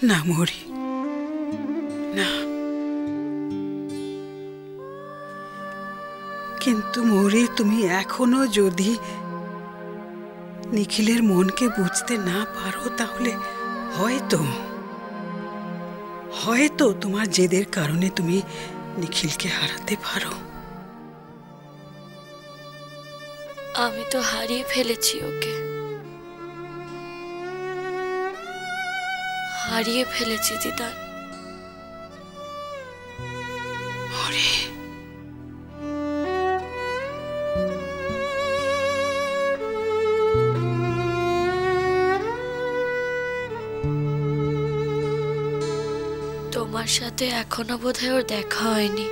না মৌরি, না। কিন্তু মৌরি, তুমি এখনো যদি নিখিলের মনকে বুঝতে না পারো, তাহলে হয়তো তোমার জেদের কারণে তুমি নিখিলকে হারাতে পারো। আমি তো হারিয়ে ফেলেছি ওকে, হারিয়ে ফেলেছি দিদান। তোমার সাথে এখনো বোধহয় ওর দেখা হয়নি।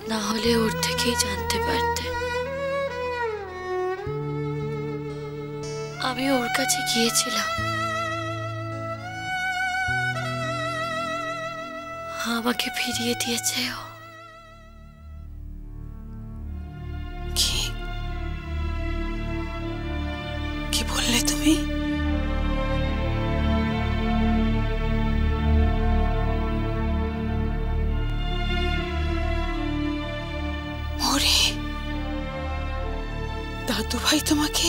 না হলে ওর থেকেই জানতে পারতে। আমি ওর কাছে গিয়েছিলাম, আমাকে ফিরিয়ে দিয়েছে ও। কি বললে তুমি? মৌরি, দাদু ভাই তোমাকে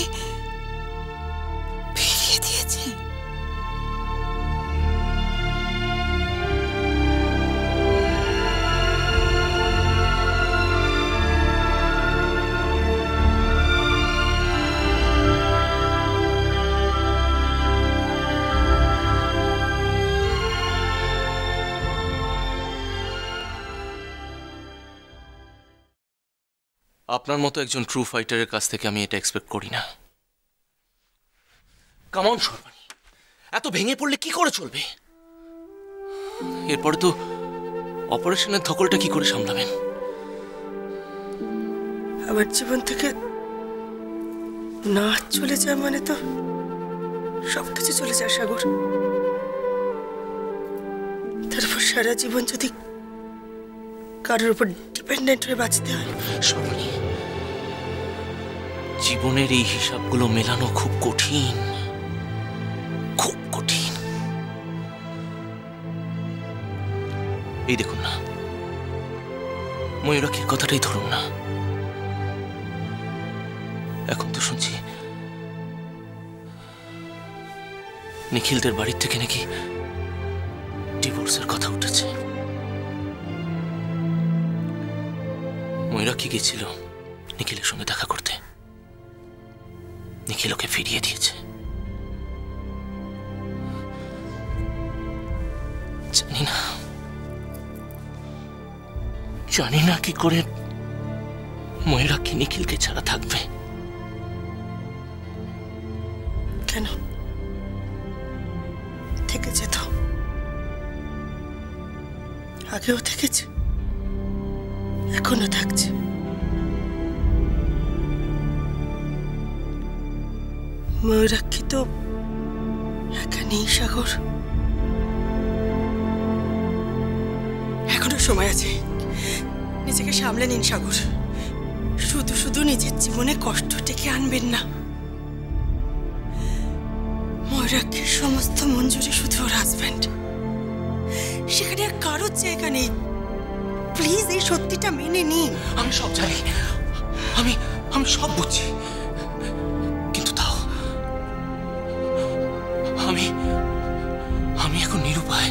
ফিরিয়ে দিয়েছে? আপনার মতো একজন ট্রু ফাইটারের কাছ থেকে আমি এটা এক্সপেক্ট করি না। কাম অন শর্বাণী, এত ভেঙে পড়লে কি করে চলবে? এরপরে তো অপারেশনের ধকলটা কি করে সামলাবেন? আমার জীবন থেকে না চলে যায় মানে তো সবকিছু চলে যায় সাগর। তারপর সারা জীবন যদি কারোর উপর ডিপেন্ডেন্ট হয়ে বাঁচতে হয়। শর্বাণী, জীবনের এই হিসাবগুলো মেলানো খুব কঠিন, খুব কঠিন। এই দেখুন না, ময়ূরাক্ষীর কথাটাই ধরুন না। এখন তো শুনছি নিখিলদের বাড়ির থেকে নাকি ডিভোর্সের কথা উঠেছে। ময়ূরাক্ষী গেছিল নিখিলের সঙ্গে দেখা করতে, নিখিল ওকে ফিরিয়ে দিয়েছে। জানি না কি করে ময়ূরাক্ষী নিখিলকে ছাড়া থাকবে। কেন থেকেছে তো, আগেও থেকেছে, এখনো থাকছে। ময়ূরাক্ষী তো একা নেই সাগর, এখনো সময় আছে। নিজেকে সামলে নিন সাগর, শুধু শুধু নিজের জীবনে কষ্ট ডেকে আনবেন না। ময়ূরাক্ষীর সমস্ত মঞ্জুরি শুধু ওর হাজব্যান্ড, সেখানে আর কারোর জায়গা নেই। প্লিজ এই সত্যিটা মেনে নিন। আমি সব জানি, আমি সব বুঝছি, কিন্তু তাও আমি এখন নিরুপায়।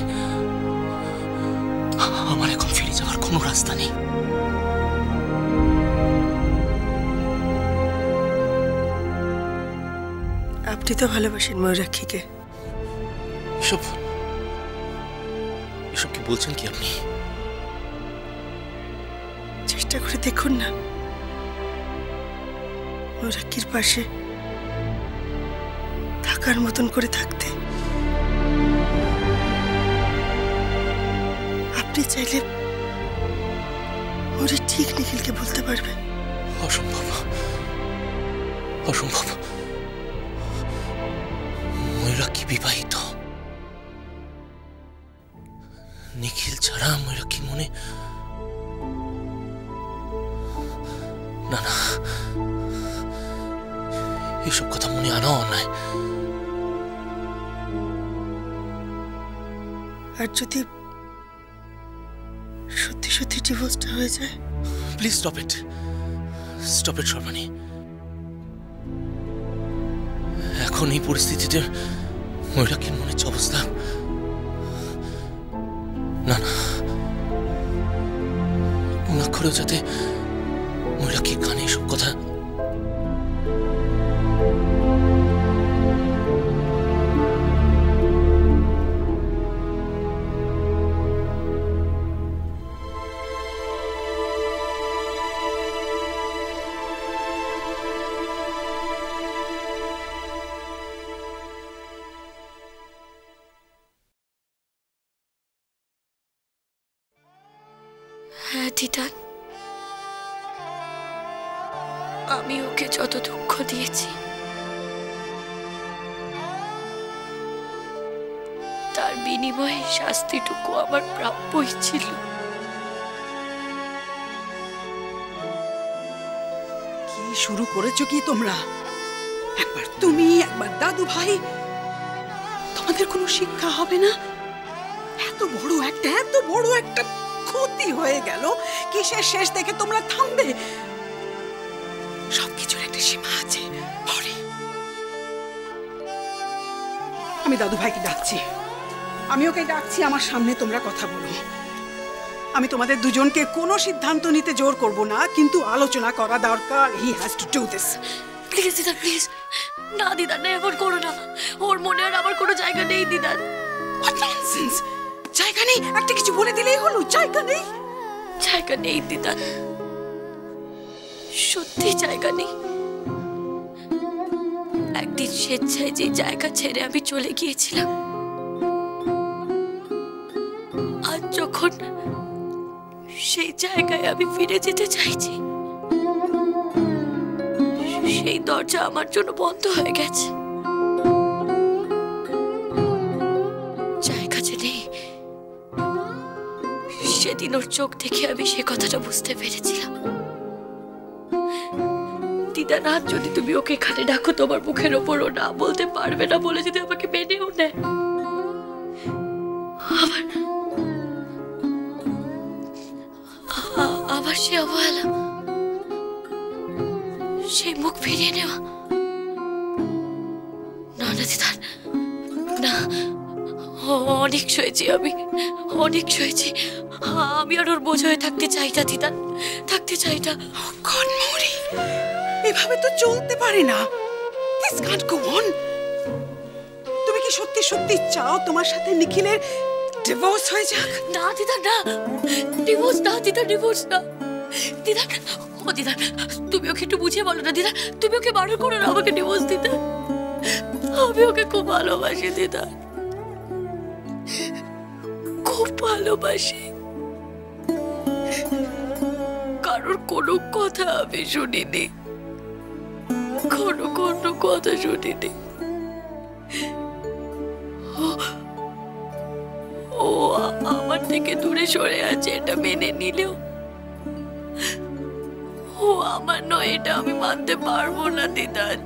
আমার এখন ফিরে যাওয়ার কোনো রাস্তা নেই। আপনি তো ভালোবাসেন ময়ূরাক্ষীকে। এসব কি বলছেন কি আপনি? চেষ্টা করে দেখুন না ময়ূরাক্ষীর পাশে থাকার মতন করে থাকতে। আপনি চাইলে ময়ূরী ঠিক নিখিলকে বলতে পারবে। অসম্ভব, অসম্ভব। ময়ূরাক্ষী বিবাহিত, নিখিল ছাড়া ময়ূরাক্ষীর মনে না, না, এসব কথা মনে আনাও অন্যায়। আর যদি সত্যি সত্যি ডিভোর্সটা হয়ে যায়? Please stop it, stop it Sarbani. এখন এই পরিস্থিতিতে মহিলাকে মনে হচ্ছে অবস্থা, না না, অক্ষরেও যাতে মহিলাকে কানে এসব কথা হ্যাঁ দিদান, আমি ওকে যত দুঃখ দিয়েছি তার বিনিময়ে শাস্তিটুকু আমার প্রাপ্যই ছিল। কি শুরু করেছো কি তোমরা? একবার তুমি, একবার দাদু ভাই, তোমাদের কোনো শিক্ষা হবে না? এত বড় একটা ক্ষতি হয়ে গেল, কিসের শেষ দেখে তোমরা থামবে? সবকিছুর একটা সীমা আছে। আমি দাদু ভাইকে ডাকছি, আমি ওকে ডাকছি, আমার সামনে তোমরা কথা বলো। আমি তোমাদের দুজনকে কোনো সিদ্ধান্ত নিতে জোর করব না, কিন্তু আলোচনা করা দরকার। He has to do this. Please দিদান, প্লিজ। না দিদান, না, এমন করো না। ওর মনে আর আমার কোনো জায়গা নেই দিদান। What nonsense! জায়গা নেই? একটা কিছু বলে দিলেই হলো। জায়গা নেই? জায়গা নেই দিদান, সত্যি জায়গা নেই। একদিন স্বেচ্ছায় যে জায়গা ছেড়ে আমি চলে গিয়েছিলাম, আজ যখন সেই জায়গায় আমি ফিরে যেতে চাইছি, সেই দরজা আমার জন্য বন্ধ হয়ে গেছে। জায়গা যে নেই, সেদিন ওর চোখ দেখে আমি সে কথাটা বুঝতে পেরেছিলাম। দিদান, আজ যদি তুমি ওকে এখানে ডাকো, তোমার মুখের ওপরও না বলতে পারবে না বলে যদি আমাকে মেনেও নেয়, আবার সে অবহেলা, সেই মুখ ফিরিয়ে নেওয়া, না না দিদান, না। অনেক সয়েছি আমি, অনেক সয়েছি। আমি আর ওর বোঝ হয়ে থাকতে চাই না দিদান, থাকতে চাই না। কনমরি, এভাবে তো চলতে পারে না। This Kant go on. তুমি কি সত্যি সত্যি চাও তোমার সাথে নিখিলের ডিভোর্স হয়ে যাক? না দিদান, না, ডিভোর্স না দিদান, ডিভোর্স না দিদান। ও দিদান, তুমি ওকে একটু বুঝিয়ে বলো না দিদান, তুমি ওকে বারণ করো না আমাকে ডিভোর্স দিতে। আমি ওকে খুব ভালোবাসি দিদান, খুব ভালোবাসি। কারোর কোনো কথা আমি শুনিনি, কোনো কথা শুনিনি। ও আমার থেকে দূরে সরে আছে, এটা মেনে নিলেও ও আমার নয়, এটা আমি মানতে পারবো না দিদান,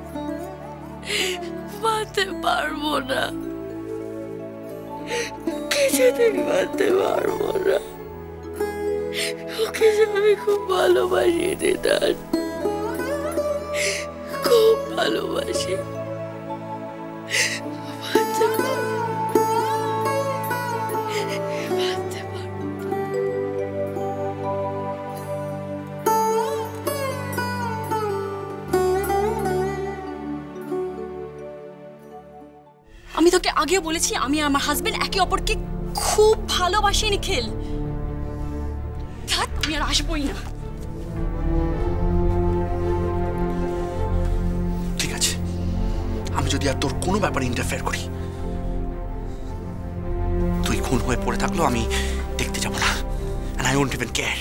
মানতে পারবো না, কিছুদিন মানতে পারবো না। ওকে আমি খুব ভালোবাসি দিদান, খুব ভালোবাসি। আমি তোকে আগেও বলেছি, আমি আর আমার হাজবেন্ড একে অপরকে খুব ভালোবাসি নিখিল। আমি আর আসবোই না। ঠিক আছে, আমি যদি আর তোর কোনো ব্যাপারে ইন্টারফেয়ার করি, তুই খুন হয়ে পড়ে থাকলো আমি দেখতে যাব না। And I won't even care.